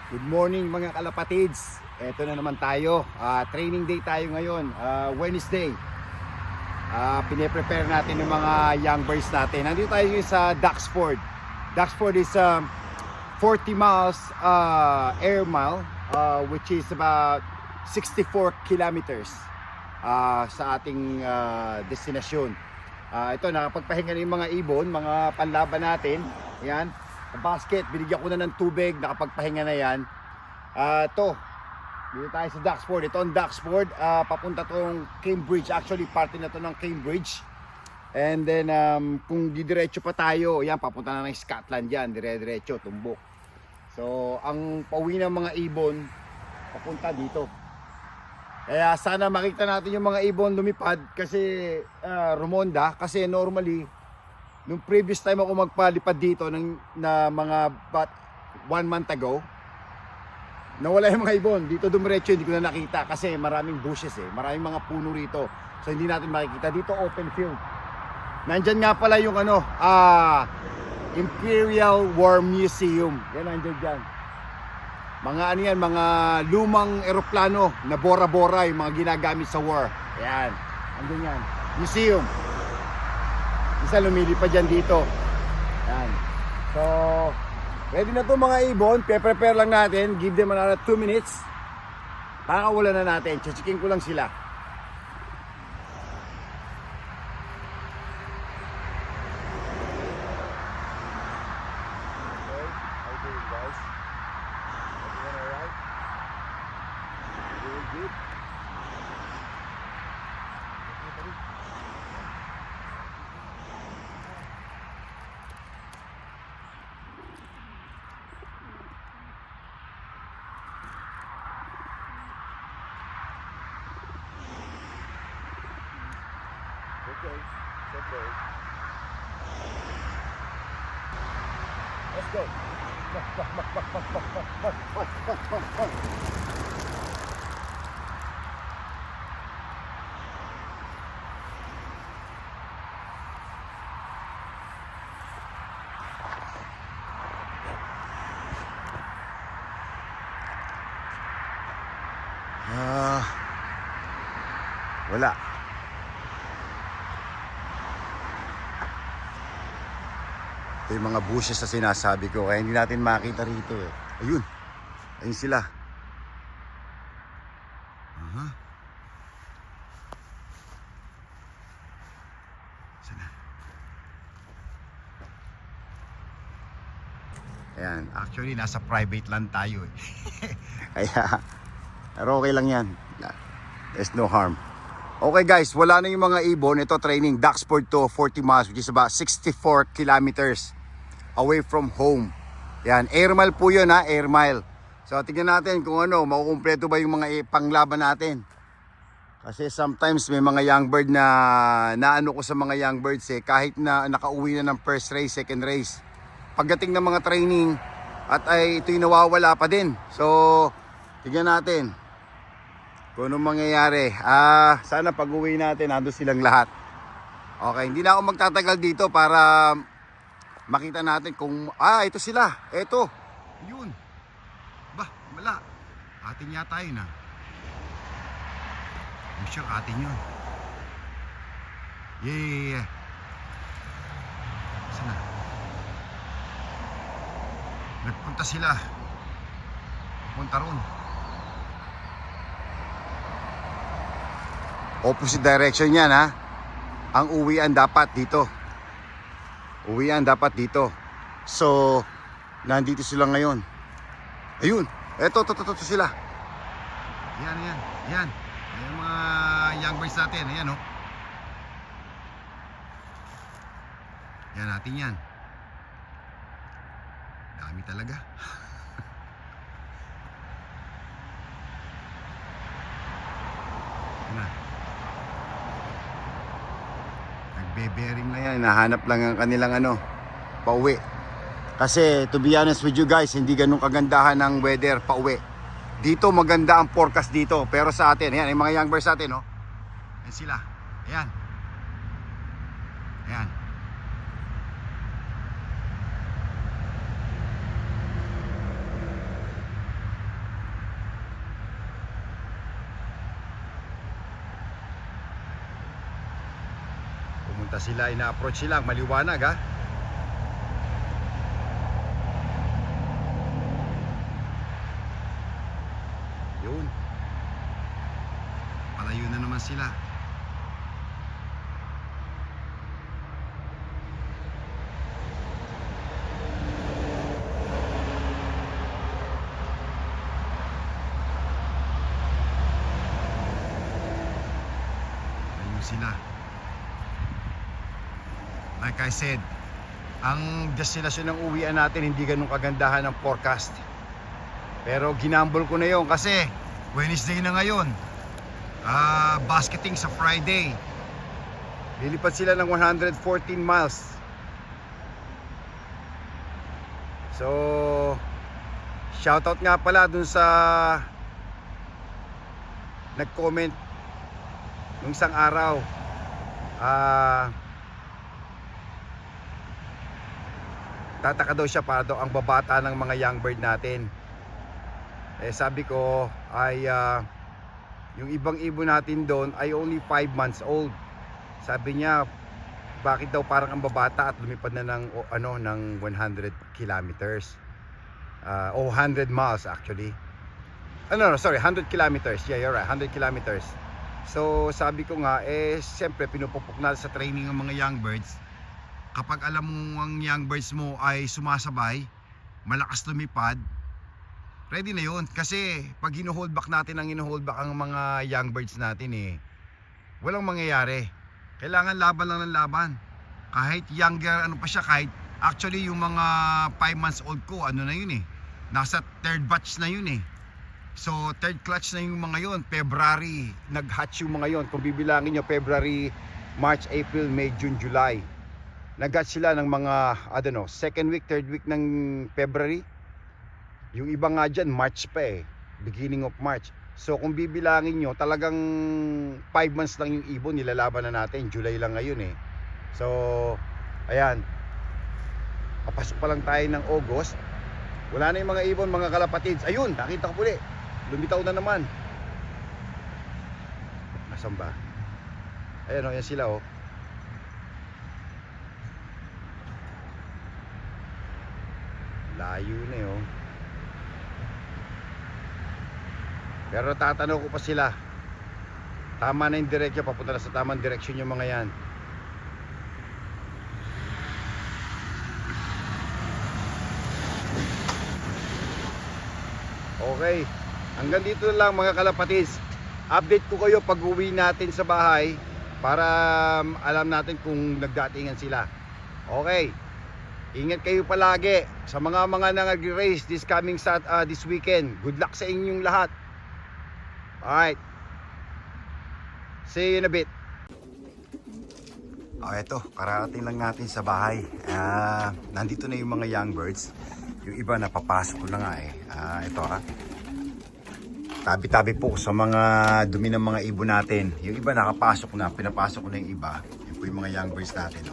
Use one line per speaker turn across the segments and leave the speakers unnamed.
Good morning mga kalapatids. Eto na naman tayo. Training day tayo ngayon. Wednesday. Pine-prepare natin yung mga young birds natin. Nandito tayo sa Duxford. Duxford is 40 miles air mile, which is about 64 kilometers sa ating destinasyon. Ito, nakapagpahinga na yung mga ibon, mga panlaban natin. Yan. Basket, binigyan ko na ng tubig, nakapagpahinga na yan. Ito, dito tayo sa Duxford. Ito ang Duxford, papunta tong Cambridge. Actually, parte na to ng Cambridge. And then, kung didiretso pa tayo, yan, papunta na ng Scotland yan, dire-diretso, tumbok. So, ang pauwi ng mga ibon, papunta dito. Kaya sana makita natin yung mga ibon lumipad kasi rumonda. Kasi normally, nung previous time ako magpalipad dito na mga 1 month ago, nawala yung mga ibon. Dito dumiretso, hindi ko na nakita kasi maraming bushes maraming mga puno rito. So hindi natin makikita. Dito open field. Nandyan nga pala yung Imperial War Museum. Yan, nandyan dyan. Mga ano yan, mga lumang eroplano na bora-bora, yung mga ginagamit sa war. Yan, nandyan yan. Museum. Isa lumilipad dyan dito. Yan. So, ready na to mga ibon. Prepare lang natin. Give them another 2 minutes. Pakakawalan na natin. Chichikin ko lang sila. Okay. How you doing, guys? Everyone alright? Doing good? Okay, it's okay. Let's go. Wala. Ito yung mga bushes na sinasabi ko, kaya hindi natin makita rito Ayun. Ayun sila. Sana. Ayan. Actually, nasa private land tayo Kaya, pero okay lang yan. There's no harm. Okay guys, wala na yung mga ibon. Ito training, Duxford to 40 miles, which is about 64 kilometers away from home. Yan, air mile po yun air mile. So tingnan natin kung makukumpleto ba yung mga panglaban natin. Kasi sometimes may mga young bird na naano ko sa mga young birds kahit na nakauwi na ng first race, second race. Pagdating ng mga training at ay ito'y nawawala pa din. So tingnan natin kung anong mangyayari. Sana pag uwi natin, nandun silang lahat. Okay, hindi na ako magtatagal dito para makita natin kung, ito sila. Ito. Yun. Bah, wala. Atin yata yun I'm sure atin yun. Yeah. Sana. Nagpunta sila. Punta ron. Opposite direction yan Ang uwian dapat dito. Uwian dapat dito. So, nandito sila ngayon. Ayun. Eto sila. Yan. Ayan mga young birds natin. Ayan Yan natin yan. Dami talaga. Nagbe-bearing na yan. Nahanap lang ang kanilang pauwi. Kasi to be honest with you guys, hindi ganun kagandahan ng weather pauwi. Dito maganda ang forecast dito. Pero sa atin, ayan, yung mga young birds natin Ayan sila. Ayan. sila, ina-approach sila, maliwanag ha. Yun. Palayo na naman sila. Sila. Like I said, ang destinasyon ng uwian natin hindi ganun kagandahan ng forecast. Pero ginambol ko na yon kasi Wednesday na ngayon. Basketing sa Friday. Lilipad sila ng 114 miles. So, shoutout nga pala dun sa nag-comment nung isang araw, tataka daw siya para daw ang babata ng mga young bird natin. Sabi ko ay yung ibang ibon natin doon ay only 5 months old. Sabi niya, bakit daw parang ang babata at lumipad na ng ng 100 kilometers o 100 miles actually. No, sorry, 100 kilometers. Yeah, you're right, 100 kilometers. So sabi ko nga, siyempre pinupupok na sa training ng mga young birds. Kapag alam mo ang young birds mo ay sumasabay, malakas lumipad, ready na yun. Kasi pag hino-hold back natin ang hino-hold back ang mga young birds natin walang mangyayari. Kailangan laban lang ng laban. Kahit younger, ano pa siya, kahit actually yung mga 5 months old ko, ano na yun nasa third batch na yun So third clutch na yung mga yon. February nag-hatch yung mga yon. Kung bibilangin nyo, February, March, April, May, June, July, nag-hatch sila ng mga second week, third week ng February. Yung iba nga dyan March pa beginning of March. So kung bibilangin nyo, talagang 5 months lang yung ibon, nilalaban na natin. July lang ngayon So ayan, papasok pa lang tayo ng August. Wala na yung mga ibon, mga kalapatids. Ayun, nakita ko muli, lumitaw na naman. Asan ba? Ayan yan sila layo na Pero tatanong ko pa sila, tama na yung direksyon, papunta na sa tamang direksyon yung mga yan. Okay, hanggang dito lang mga kalapatids. Update ko kayo pag uwi natin sa bahay para alam natin kung nagdatingan sila. Okay, ingat kayo palagi sa mga nag-race this this weekend. Good luck sa inyong lahat. Alright, see you in a bit. Eto, kararating lang natin sa bahay. Nandito na yung mga young birds. Yung iba napapasok ko na nga ito tabi-tabi po sa mga dumi ng mga ibon natin. Yung iba nakapasok na, pinapasok ko na yung iba. Yung po yung mga young birds natin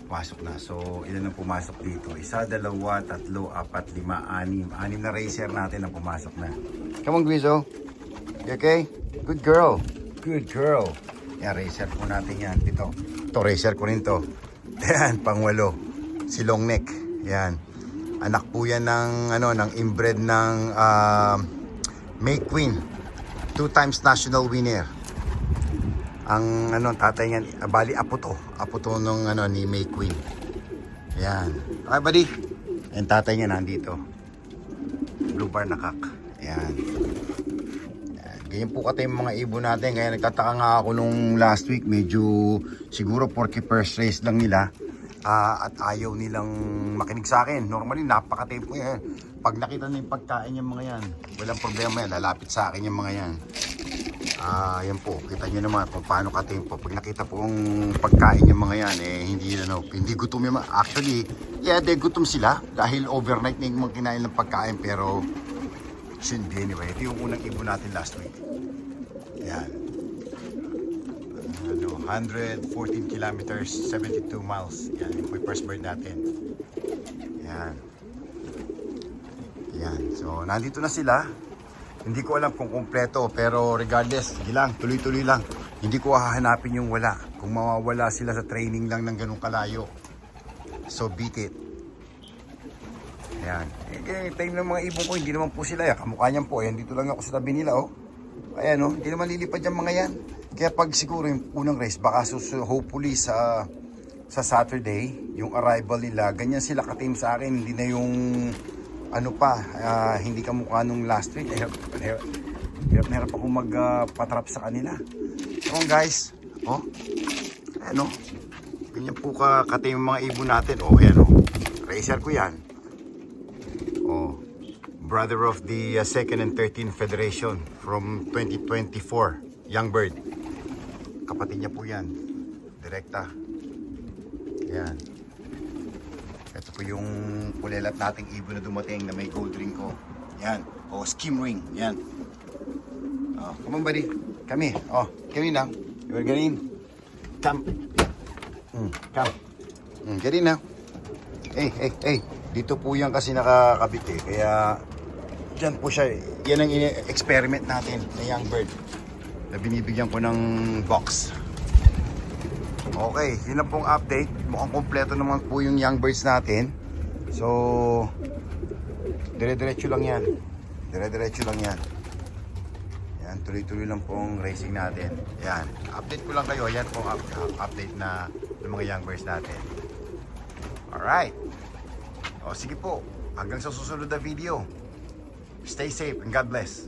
pasok na. So ilan ang pumasok dito? 1, 2, 3, 4, 5, 6, 6 na racer natin ang pumasok na. Come on, Guizo, you okay? Good girl, good girl. Yan, racer ko natin yan. Ito racer ko rin to. Yan, pang-8 si long neck. Yan, anak po yan ng ng inbred ng May Queen, 2 times national winner. Ang tatay niyan, bali apo to nung ni May Queen. Yan, okay buddy. And tatay niya nandito, blue bar nakak. Yan, ganyan po kata yung mga ibon natin. Kaya nagtataka nga ako nung last week, medyo siguro porque first race lang nila. At ayaw nilang makinig sa akin. Normally napaka-tempo yan. Pag nakita na yung pagkain yung mga yan, walang problema yan, lalapit sa akin yung mga yan. Yan po, kita nyo naman kung paano ka-tempo. Pag nakita po ang pagkain yung mga yan, hindi gutom yung mga. Actually, they gutom sila dahil overnight na yung mga kinain ng pagkain. Pero shouldn't be anyway. Ito yung unang ibon natin last week. Yan, 114 kilometers, 72 miles. Yan, yung first bird natin. Yan. Yan. So, nandito na sila. Hindi ko alam kung kumpleto, pero regardless, sige lang, tuloy-tuloy lang. Hindi ko hahanapin yung wala.
Kung mawawala sila sa training lang ng ganung kalayo, so beat it. Ayan. Time ng mga ibon ko, hindi naman po sila. Kamukha niyan po. Ayan, dito lang ako sa tabi nila. Oh. Ayan, oh. Hindi naman lilipad yung mga yan. Kaya pag siguro yung unang race, baka hopefully sa Saturday, yung arrival nila, ganyan sila ka-team sa akin. Hindi na yung ano pa, hindi kamukha nung last week. Hirap na hirap ako magpatrap sa kanila. So guys, oh. Ayan, oh. Ganyan po ka-team yung mga ibon natin. Oh, ayan, oh. Racer ko yan. Oh, brother of the 2nd and 13th Federation from 2024, Young Bird. Kapatid niya po yan, direkta. Yan. Ito po yung pulelat nating ibon na dumating na may gold ring ko. Yan, oh, skim ring, yan. Oh, come on buddy, kami. Oh, kami na. You're getting, come. Come. Get in now. Hey. Dito po yan kasi nakakabit eh. Kaya dyan po siya. Yan ang experiment natin na Young Bird. Na binibigyan ko ng box. Okay, yun na pong update. Mukhang kompleto naman po yung Young Birds natin. So, dire-diretso lang yan. Dire-diretso lang yan. Yan, tuloy-tuloy lang pong racing natin. Yan, update ko lang kayo. Yan pong update na ng mga Young Birds natin. Alright. O sige po, hanggang sa susunod na video. Stay safe and God bless.